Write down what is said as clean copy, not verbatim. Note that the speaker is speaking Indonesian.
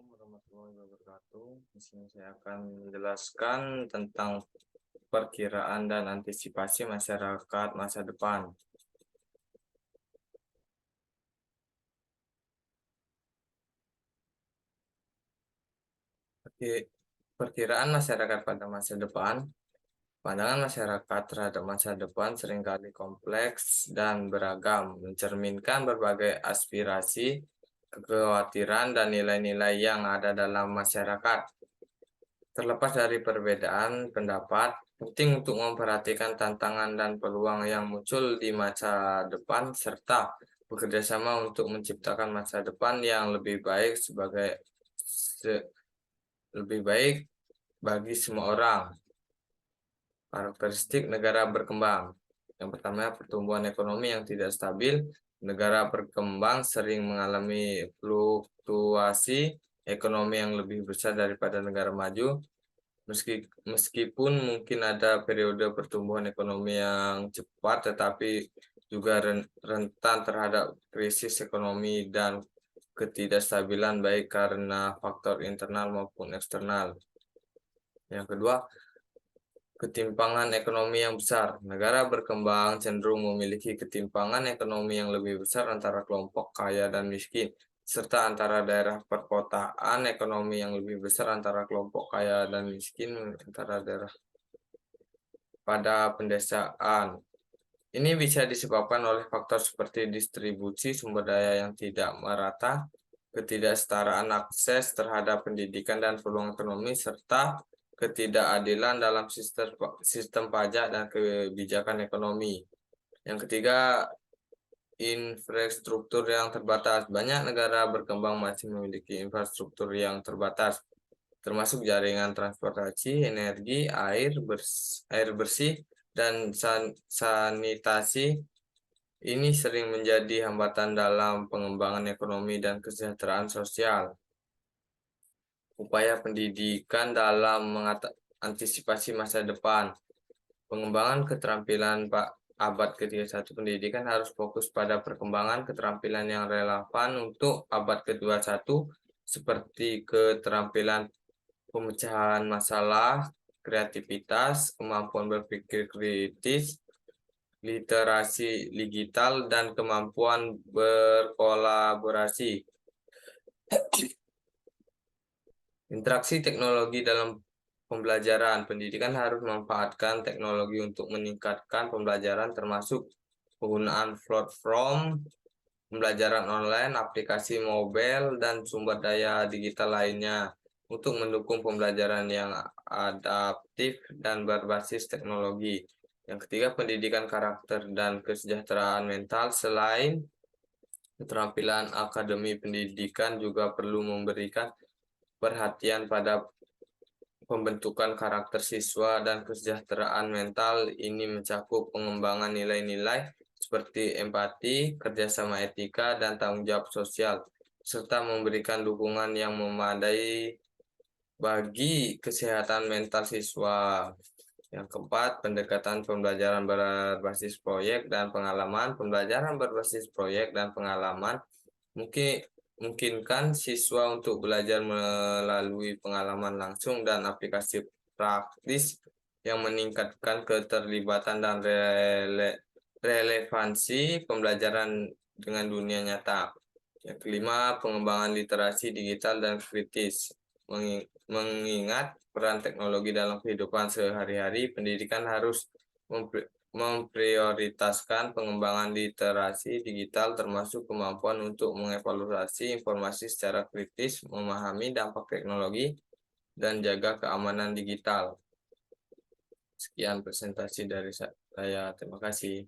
Warahmatullahi wabarakatuh. Di sini saya akan menjelaskan tentang perkiraan dan antisipasi masyarakat masa depan. Perkiraan masyarakat pada masa depan. Pandangan masyarakat terhadap masa depan seringkali kompleks dan beragam, mencerminkan berbagai aspirasi, kekhawatiran, dan nilai-nilai yang ada dalam masyarakat. Terlepas dari perbedaan pendapat, penting untuk memperhatikan tantangan dan peluang yang muncul di masa depan serta bekerja sama untuk menciptakan masa depan yang lebih baik bagi semua orang. Karakteristik negara berkembang. Yang pertama, pertumbuhan ekonomi yang tidak stabil. Negara berkembang sering mengalami fluktuasi ekonomi yang lebih besar daripada negara maju. Meskipun mungkin ada periode pertumbuhan ekonomi yang cepat, tetapi juga rentan terhadap krisis ekonomi dan ketidakstabilan baik karena faktor internal maupun eksternal. Yang kedua, ketimpangan ekonomi yang besar. Negara berkembang cenderung memiliki ketimpangan ekonomi yang lebih besar antara kelompok kaya dan miskin, serta antara daerah perkotaan ekonomi yang lebih besar antara kelompok kaya dan miskin antara daerah pada pedesaan. Ini bisa disebabkan oleh faktor seperti distribusi sumber daya yang tidak merata, ketidaksetaraan akses terhadap pendidikan dan peluang ekonomi, serta ketidakadilan dalam sistem pajak dan kebijakan ekonomi. Yang ketiga, infrastruktur yang terbatas. Banyak negara berkembang masih memiliki infrastruktur yang terbatas, termasuk jaringan transportasi, energi, air bersih, dan sanitasi. Ini sering menjadi hambatan dalam pengembangan ekonomi dan kesejahteraan sosial. Upaya pendidikan dalam mengantisipasi masa depan. Pengembangan keterampilan abad ke-21 pendidikan harus fokus pada perkembangan keterampilan yang relevan untuk abad ke-21 seperti keterampilan pemecahan masalah, kreativitas, kemampuan berpikir kritis, literasi digital, dan kemampuan berkolaborasi. Interaksi teknologi dalam pembelajaran. Pendidikan harus memanfaatkan teknologi untuk meningkatkan pembelajaran termasuk penggunaan platform pembelajaran online, aplikasi mobile, dan sumber daya digital lainnya untuk mendukung pembelajaran yang adaptif dan berbasis teknologi. Yang ketiga, pendidikan karakter dan kesejahteraan mental. Selain keterampilan akademi, pendidikan juga perlu memberikan perhatian pada pembentukan karakter siswa dan kesejahteraan mental. Ini mencakup pengembangan nilai-nilai seperti empati, kerjasama etika, dan tanggung jawab sosial, serta memberikan dukungan yang memadai bagi kesehatan mental siswa. Yang keempat, pendekatan pembelajaran berbasis proyek dan pengalaman. Pembelajaran berbasis proyek dan pengalaman memungkinkan siswa untuk belajar melalui pengalaman langsung dan aplikasi praktis yang meningkatkan keterlibatan dan relevansi pembelajaran dengan dunia nyata. Yang kelima, pengembangan literasi digital dan kritis. Mengingat peran teknologi dalam kehidupan sehari-hari, pendidikan harus memprioritaskan pengembangan literasi digital termasuk kemampuan untuk mengevaluasi informasi secara kritis, memahami dampak teknologi, dan jaga keamanan digital. Sekian presentasi dari saya. Terima kasih.